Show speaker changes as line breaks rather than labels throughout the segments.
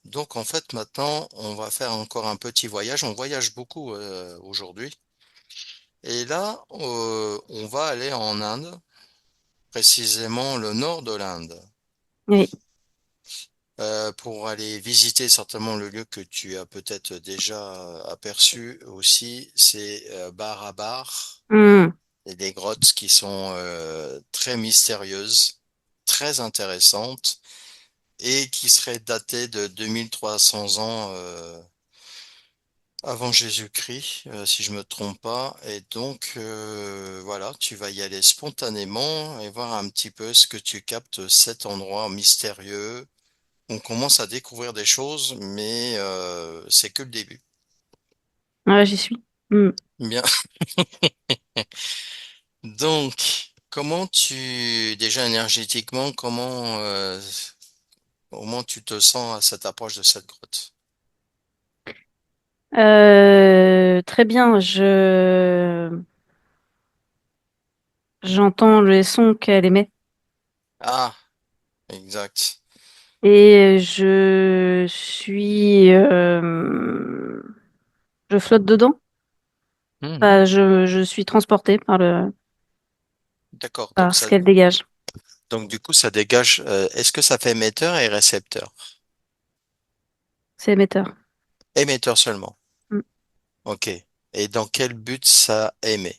Donc en fait maintenant on va faire encore un petit voyage. On voyage beaucoup aujourd'hui. Et là on va aller en Inde, précisément le nord de l'Inde,
Oui,
pour aller visiter certainement le lieu que tu as peut-être déjà aperçu aussi. C'est Barabar
hmm,
et des grottes qui sont très mystérieuses, très intéressantes et qui seraient datées de 2300 ans. Avant Jésus-Christ, si je me trompe pas. Et donc, voilà, tu vas y aller spontanément et voir un petit peu ce que tu captes cet endroit mystérieux. On commence à découvrir des choses, mais c'est que le début.
ouais, j'y suis. Hmm.
Bien. Donc, déjà énergétiquement, comment tu te sens à cette approche de cette grotte?
Très bien, j'entends les sons qu'elle émet
Ah, exact.
et je flotte dedans.
Mhm.
Enfin, je suis transportée
D'accord.
par ce qu'elle dégage.
Donc du coup, ça dégage. Est-ce que ça fait émetteur et récepteur?
C'est émetteur.
Émetteur seulement.
Hmm.
Ok. Et dans quel but ça émet?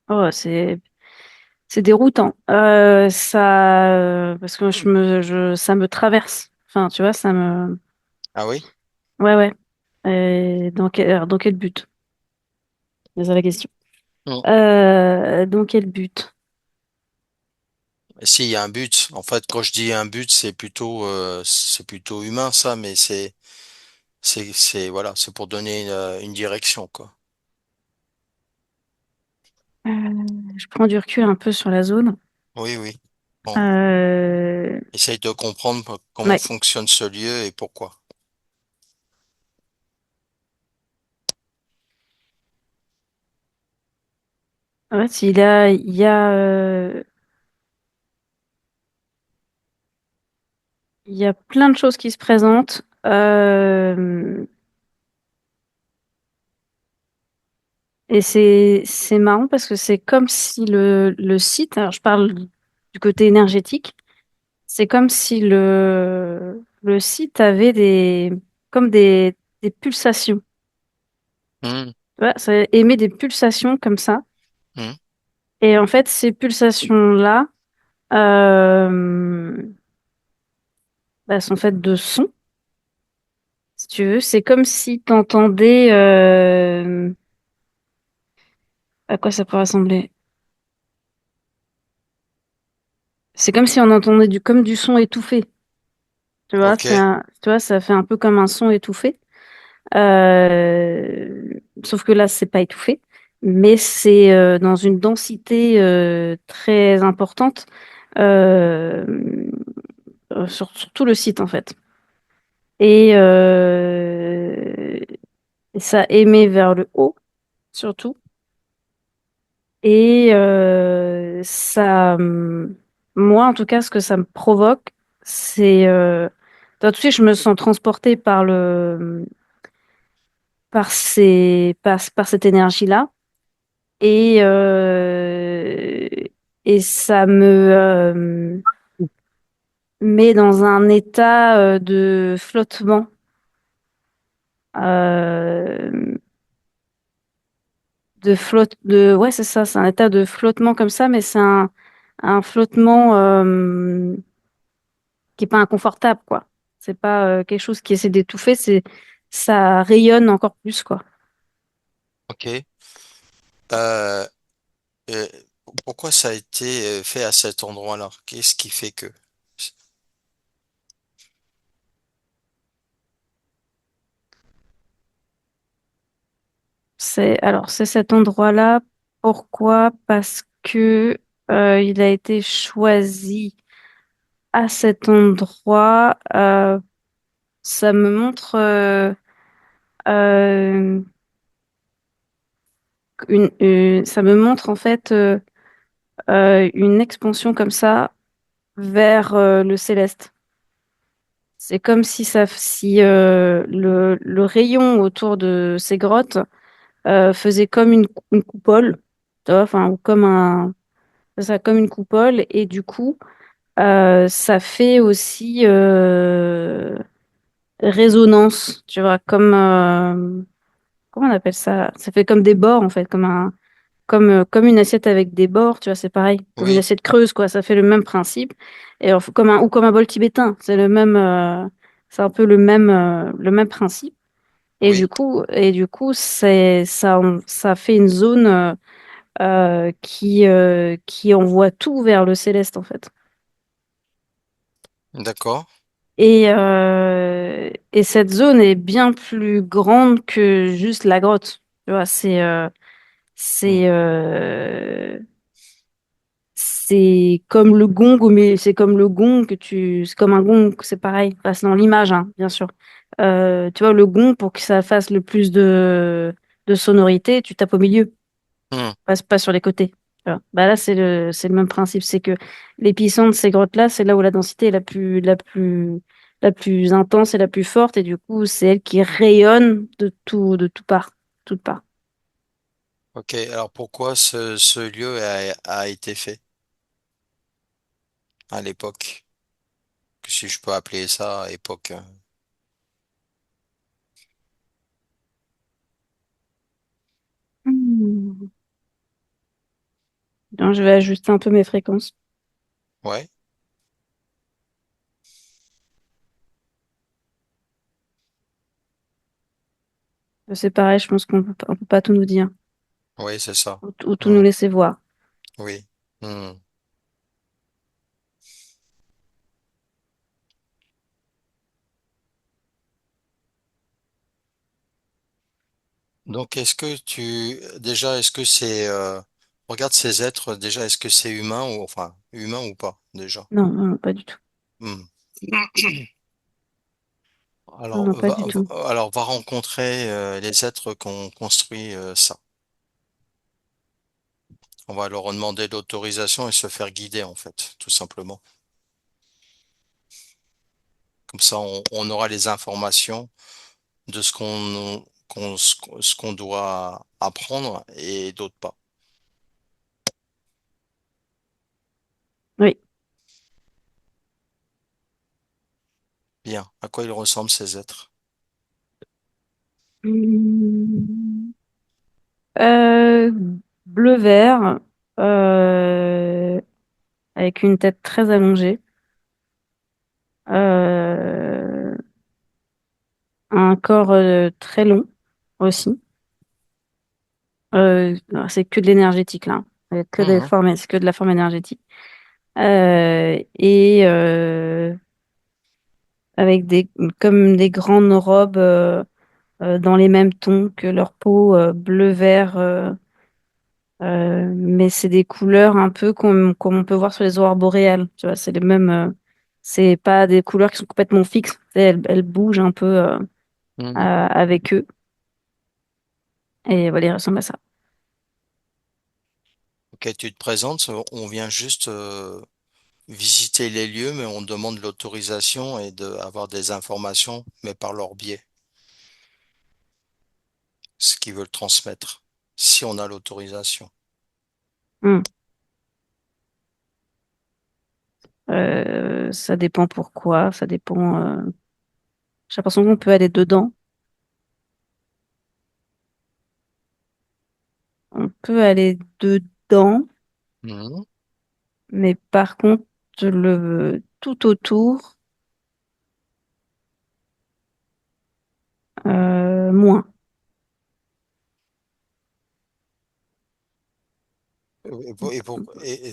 Oh, c'est déroutant. Parce que ça me traverse. Enfin, tu vois,
Ah oui?
ouais, ouais. Et dans quel but? C'est ça la question.
Mm.
Dans quel but?
S'il y a un but, en fait, quand je dis un but, c'est plutôt humain ça, mais voilà, c'est pour donner une direction quoi.
Euh, je prends du recul un peu sur la zone.
Oui, oui. Bon,
Euh,
essaye de comprendre comment
ouais.
fonctionne ce lieu et pourquoi.
En fait, il y a plein de choses qui se présentent. Et c'est marrant parce que c'est comme si le site, alors je parle du côté énergétique, c'est comme si le site avait comme des pulsations.
Mm,
Tu vois, ça émet des pulsations comme ça.
mm.
Et en fait, ces pulsations-là euh, sont faites de sons, si tu veux. C'est comme si tu entendais... à quoi ça peut ressembler? C'est comme si on entendait comme du son étouffé. Tu vois,
Ok.
tu vois, ça fait un peu comme un son étouffé. Sauf que là, c'est pas étouffé, mais c'est dans une densité très importante euh, sur tout le site en fait. Et, et ça émet vers le haut surtout. Et moi en tout cas, ce que ça me provoque, c'est tout de suite, je me sens transportée par cette énergie-là. Et, et ça me met dans un état de flottement. Euh, ouais, c'est ça, c'est un état de flottement comme ça, mais c'est un flottement qui est pas inconfortable, quoi. C'est pas quelque chose qui essaie d'étouffer, ça rayonne encore plus, quoi.
Ok. Euh, euh, Pourquoi ça a été fait à cet endroit-là? Qu'est-ce qui fait que?
C'est cet endroit-là. Pourquoi? Parce que il a été choisi à cet endroit. Ça me montre euh, ça me montre en fait. une expansion comme ça vers le céleste. C'est comme si le rayon autour de ces grottes faisait comme une coupole, tu vois, enfin, ou comme c'est ça, comme une coupole, et du coup, ça fait aussi résonance, tu vois, comment on appelle ça? Ça fait comme des bords, en fait, comme une assiette avec des bords, tu vois, c'est pareil, comme une
Oui,
assiette creuse, quoi, ça fait le même principe. Et alors, ou comme un bol tibétain, c'est un peu le même principe.
oui,
Et du coup, ça fait une zone qui envoie tout vers le céleste, en fait.
d'accord.
Et cette zone est bien plus grande que juste la grotte. Tu vois,
Hmm.
c'est, euh, c'est comme le gong, mais c'est comme le gong c'est comme un gong, c'est pareil. Enfin, c'est dans l'image, hein, bien sûr. Tu vois, le gong, pour que ça fasse le plus de sonorité, tu tapes au milieu,
Hmm.
pas sur les côtés. Tu vois. Bah là, c'est le même principe. C'est que l'épicentre de ces grottes-là, c'est là où la densité est la plus intense et la plus forte. Et du coup, c'est elle qui rayonne de toute part.
Ok, alors pourquoi ce lieu a été fait à l'époque? Si je peux appeler ça époque.
Hmm. Donc, je vais ajuster un peu mes fréquences.
Ouais,
C'est pareil, je pense on peut pas tout nous dire
oui, c'est ça.
ou tout nous
Hmm.
laisser voir.
Oui. Hmm. Donc, est-ce que c'est, regarde ces êtres, déjà, est-ce que c'est humain ou, enfin, humain ou pas, déjà?
Non, non, non, pas du tout.
Hmm.
Non, non, pas du tout.
Alors, va rencontrer les êtres qui ont construit ça. On va leur demander l'autorisation et se faire guider, en fait, tout simplement. Comme ça, on aura les informations de ce qu'on doit apprendre et d'autres pas.
Oui.
Bien. À quoi ils ressemblent, ces êtres?
Hmm. Euh, bleu-vert, euh, avec une tête très allongée, euh, un corps très long aussi. Non, c'est que de l'énergétique là, hein.
Mhm.
C'est que de la forme énergétique. Et avec comme des grandes robes dans les mêmes tons que leur peau, bleu-vert. Mais c'est des couleurs un peu comme on peut voir sur les aurores boréales. Tu vois, c'est les mêmes. C'est pas des couleurs qui sont complètement fixes. Tu sais, elles bougent un peu
Mhm.
avec eux. Et voilà, ils ressemblent à ça.
Ok, tu te présentes, on vient juste visiter les lieux, mais on demande l'autorisation et d'avoir des informations, mais par leur biais, ce qu'ils veulent transmettre, si on a l'autorisation.
Hmm. Ça dépend pourquoi. Ça dépend. J'ai l'impression qu'on peut aller dedans. On peut aller dedans,
Mhm.
mais par contre, le tout autour, moins.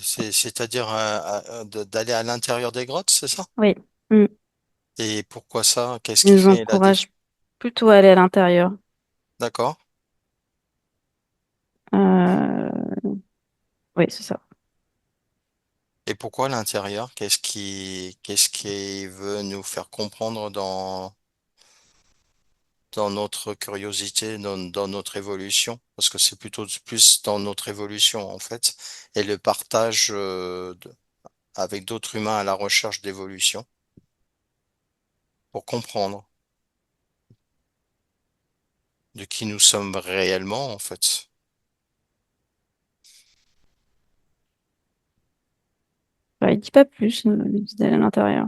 C'est-à-dire d'aller à l'intérieur des grottes, c'est ça?
Oui. Hmm.
Et pourquoi ça? Qu'est-ce
Ils
qui
nous
fait la diff?
encouragent plutôt à aller à l'intérieur.
D'accord.
Euh, oui, c'est ça.
Et pourquoi l'intérieur? Qu'est-ce qui veut nous faire comprendre dans... dans notre curiosité, dans notre évolution, parce que c'est plutôt plus dans notre évolution en fait, et le partage avec d'autres humains à la recherche d'évolution pour comprendre de qui nous sommes réellement en fait.
Bah, il dit pas plus, il dit d'aller à l'intérieur.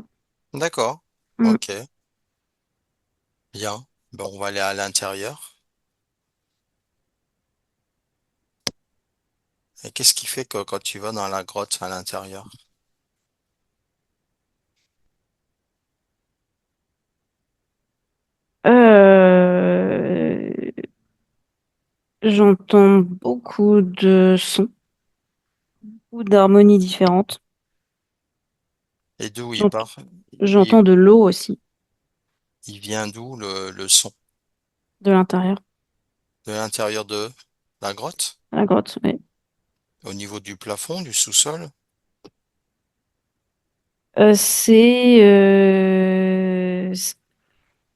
D'accord,
Mm.
ok, bien. Bon, on va aller à l'intérieur. Et qu'est-ce qui fait que quand tu vas dans la grotte à l'intérieur?
Euh, J'entends beaucoup de sons ou d'harmonies différentes.
Et d'où il
J'ent-
part?
J'entends de l'eau aussi,
Il vient d'où le son?
de l'intérieur,
De l'intérieur de la grotte?
à la grotte. Ouais.
Au niveau du plafond, du sous-sol?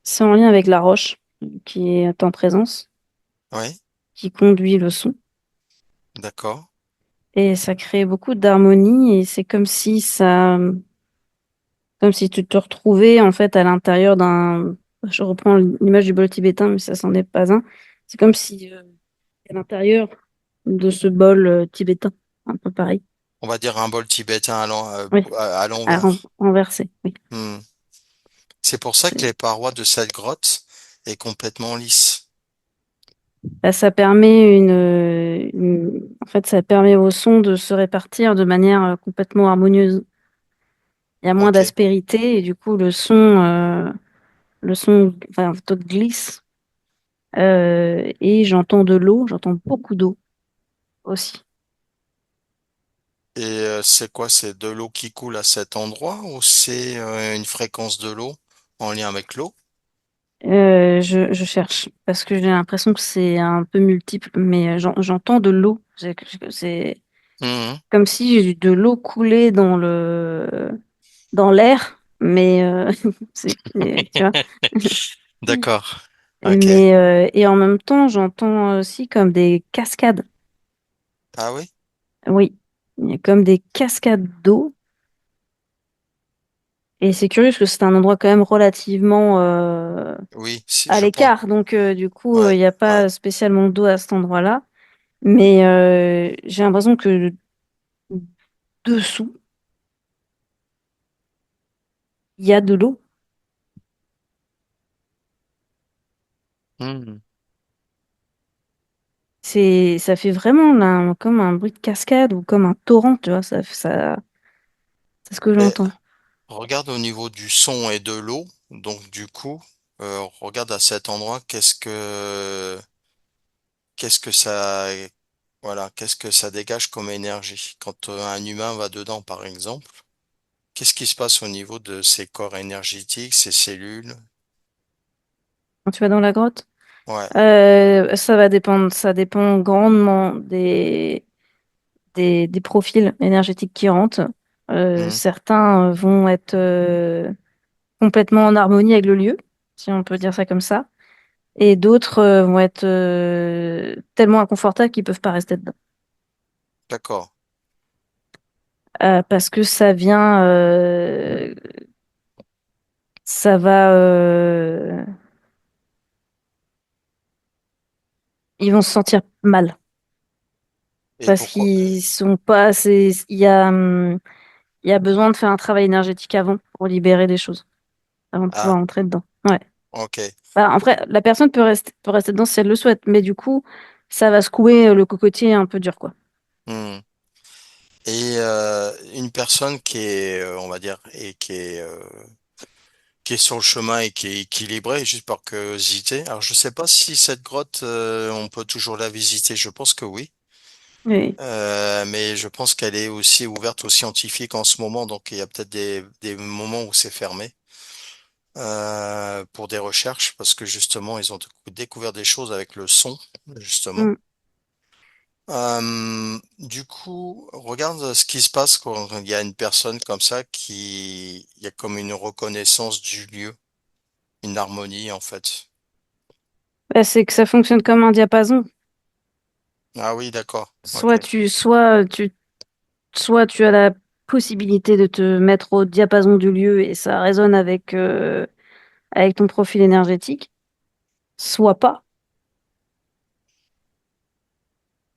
C'est en lien avec la roche qui est en présence,
Oui,
qui conduit le son.
d'accord.
Et ça crée beaucoup d'harmonie et c'est comme si tu te retrouvais en fait à l'intérieur d'un, je reprends l'image du bol tibétain, mais ça s'en est pas un. C'est comme si à l'intérieur de ce bol tibétain, un peu pareil.
On va dire un bol tibétain
Oui,
à l'envers.
renversé. Oui.
Hmm. C'est pour ça que
C'est-
les parois de cette grotte est complètement lisse.
Bah, ça permet en fait, ça permet au son de se répartir de manière complètement harmonieuse. Il y a moins
Ok.
d'aspérité et du coup le son, enfin, plutôt glisse. Et j'entends de l'eau, j'entends beaucoup d'eau aussi.
Et c'est quoi? C'est de l'eau qui coule à cet endroit ou c'est une fréquence de l'eau en lien avec l'eau?
Je cherche parce que j'ai l'impression que c'est un peu multiple, mais j'entends de l'eau. C'est
Mhm.
comme si de l'eau coulait dans l'air, mais tu vois.
D'accord. Ok.
Mais et en même temps, j'entends aussi comme des cascades.
Ah oui?
Oui, il y a comme des cascades d'eau. Et c'est curieux parce que c'est un endroit quand même relativement
Oui,
à
je pense.
l'écart, donc du coup,
Ouais,
il n'y a
ouais.
pas spécialement d'eau à cet endroit-là. Mais j'ai l'impression que dessous, il y a de l'eau.
Mhm.
Ça fait vraiment là, comme un bruit de cascade ou comme un torrent, tu vois. C'est ce que
Mais
j'entends.
regarde au niveau du son et de l'eau. Donc du coup, regarde à cet endroit, qu'est-ce que ça, voilà, qu'est-ce que ça dégage comme énergie? Quand un humain va dedans, par exemple, qu'est-ce qui se passe au niveau de ses corps énergétiques, ses cellules?
Quand tu vas dans la grotte,
Ouais.
ça va dépendre. Ça dépend grandement des profils énergétiques qui rentrent.
Mhm.
Certains vont être complètement en harmonie avec le lieu, si on peut dire ça comme ça. Et d'autres vont être tellement inconfortables qu'ils peuvent pas rester dedans.
D'accord.
Parce que ça va, ils vont se sentir mal
Et
parce
pourquoi?
qu'ils sont pas assez. Il y a besoin de faire un travail énergétique avant pour libérer des choses, avant de pouvoir
Ah,
entrer dedans. Ouais.
ok.
Bah, après, la personne peut rester dedans si elle le souhaite, mais du coup, ça va secouer le cocotier un peu dur, quoi.
Hmm. Et une personne qui est, on va dire, et qui est sur le chemin et qui est équilibré, juste par curiosité. Alors, je sais pas si cette grotte, on peut toujours la visiter. Je pense que oui.
Oui.
Mais je pense qu'elle est aussi ouverte aux scientifiques en ce moment, donc il y a peut-être des moments où c'est fermé pour des recherches, parce que justement, ils ont découvert des choses avec le son, justement.
Mm.
Du coup, regarde ce qui se passe quand il y a une personne comme ça il y a comme une reconnaissance du lieu, une harmonie en fait.
Bah, c'est que ça fonctionne comme un diapason.
Ah oui, d'accord. Ok.
Soit tu as la possibilité de te mettre au diapason du lieu et ça résonne avec ton profil énergétique, soit pas.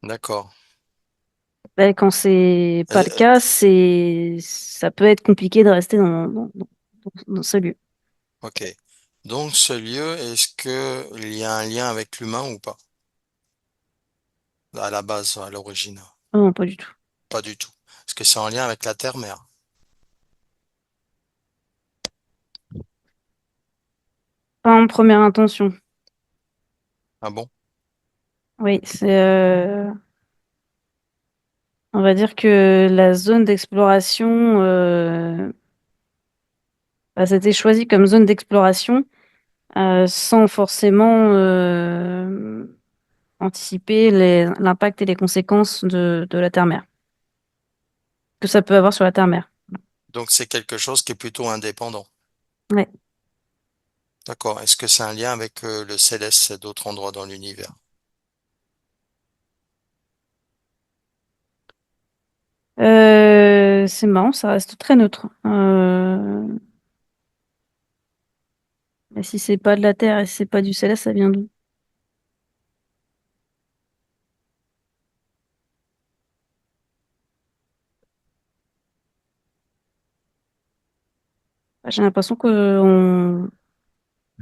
D'accord.
Ben, quand c'est pas le
Euh,
cas, ça peut être compliqué de rester dans ce lieu.
ok. Donc, ce lieu, est-ce que il y a un lien avec l'humain ou pas? À la base, à l'origine.
Ah non, pas du tout.
Pas du tout. Est-ce que c'est en lien avec la terre-mère?
Pas en première intention.
Ah bon?
Oui, on va dire que la zone d'exploration, bah, c'était choisi comme zone d'exploration sans forcément anticiper l'impact et les conséquences de la terre-mère que ça peut avoir sur la terre-mère.
Donc, c'est quelque chose qui est plutôt indépendant.
Ouais.
D'accord. Est-ce que c'est un lien avec le céleste et d'autres endroits dans l'univers?
C'est marrant, ça reste très neutre. Mais si c'est pas de la Terre et si c'est pas du Céleste, ça vient d'où? Bah, j'ai l'impression qu'on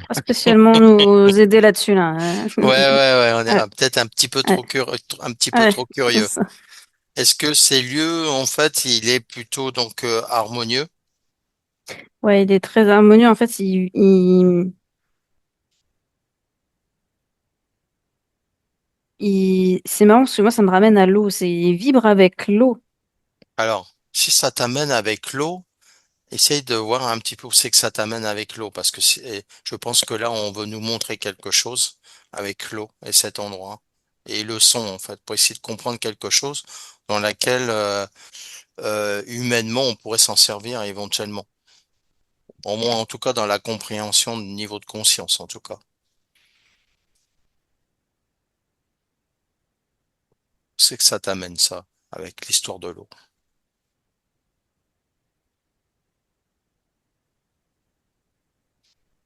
pas spécialement nous aider là-dessus là.
Ouais, ouais, ouais. On est
Ouais,
peut-être un petit peu
ouais,
trop un petit peu
ouais,
trop
c'est
curieux.
ça.
Est-ce que ces lieux, en fait, il est plutôt donc harmonieux?
Ouais, il est très harmonieux. En fait, c'est marrant parce que moi, ça me ramène à l'eau. Il vibre avec l'eau.
Alors, si ça t'amène avec l'eau, essaye de voir un petit peu où c'est que ça t'amène avec l'eau, parce que je pense que là, on veut nous montrer quelque chose avec l'eau et cet endroit et le son, en fait, pour essayer de comprendre quelque chose dans laquelle humainement on pourrait s'en servir éventuellement. Au moins, en tout cas, dans la compréhension du niveau de conscience, en tout cas. C'est que ça t'amène ça avec l'histoire de l'eau.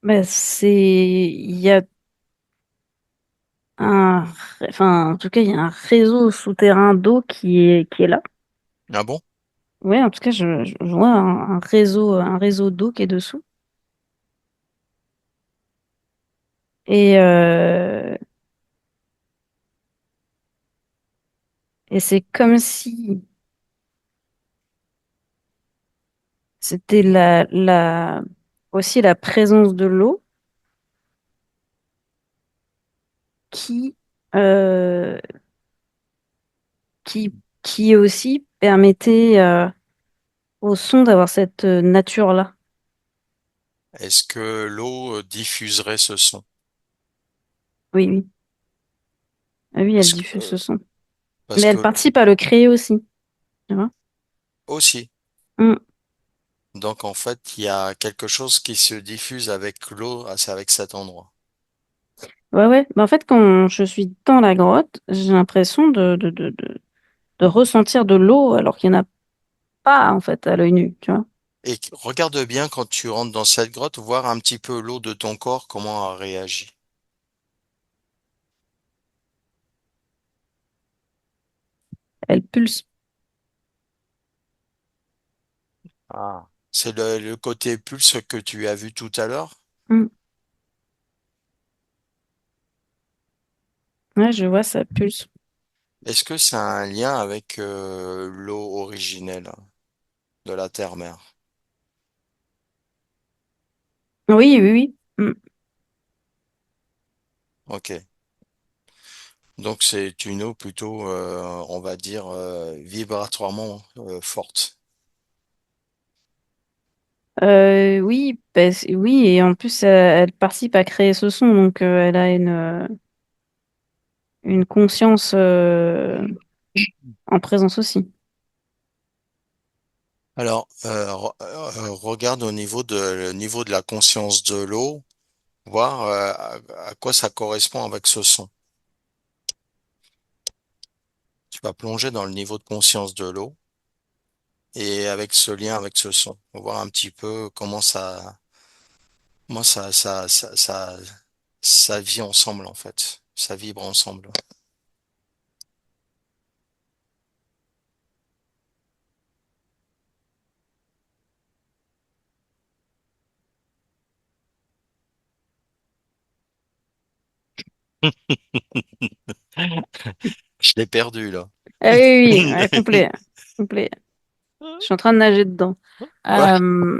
Mais il y a un, enfin, en tout cas, il y a un réseau souterrain d'eau qui est là.
Ah bon?
Ouais, en tout cas, je vois un réseau d'eau qui est dessous. Et, euh, et c'est comme si c'était aussi la présence de l'eau qui, euh, qui, qui aussi permettait au son d'avoir cette nature-là.
Est-ce que l'eau diffuserait ce son?
Oui, oui. Ah oui, elle
Parce que,
diffuse ce son.
parce
Mais elle
que
participe à le créer aussi. Tu vois?
aussi.
Mm.
Donc en fait, il y a quelque chose qui se diffuse avec l'eau, c'est avec cet endroit.
Ouais, ouais. Mais en fait, quand je suis dans la grotte, j'ai l'impression de ressentir de l'eau alors qu'il n'y en a pas, en fait, à l'œil nu, tu vois.
Et regarde bien quand tu rentres dans cette grotte, voir un petit peu l'eau de ton corps, comment elle réagit.
Elle pulse.
Ah. C'est le côté pulse que tu as vu tout à l'heure.
Mm. Ouais, je vois, ça pulse.
Est-ce que c'est un lien avec l'eau originelle de la terre-mère?
Oui, oui, oui. Mm.
Ok. Donc c'est une eau plutôt, on va dire, vibratoirement forte.
Oui, oui, et en plus, elle participe à créer ce son, donc elle a une conscience en présence aussi.
Alors, regarde au niveau le niveau de la conscience de l'eau. voir à quoi ça correspond avec ce son. Tu vas plonger dans le niveau de conscience de l'eau et avec ce lien avec ce son, voir un petit peu comment ça vit ensemble en fait, ça vibre ensemble. Je l'ai perdu là.
Ah oui, oui, oui, ouais, complet, complet. Je suis en train de nager dedans.
Ouais.
Euh,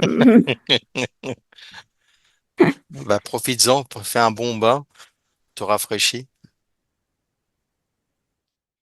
Bah, profites-en, fais un bon bain, te rafraîchis.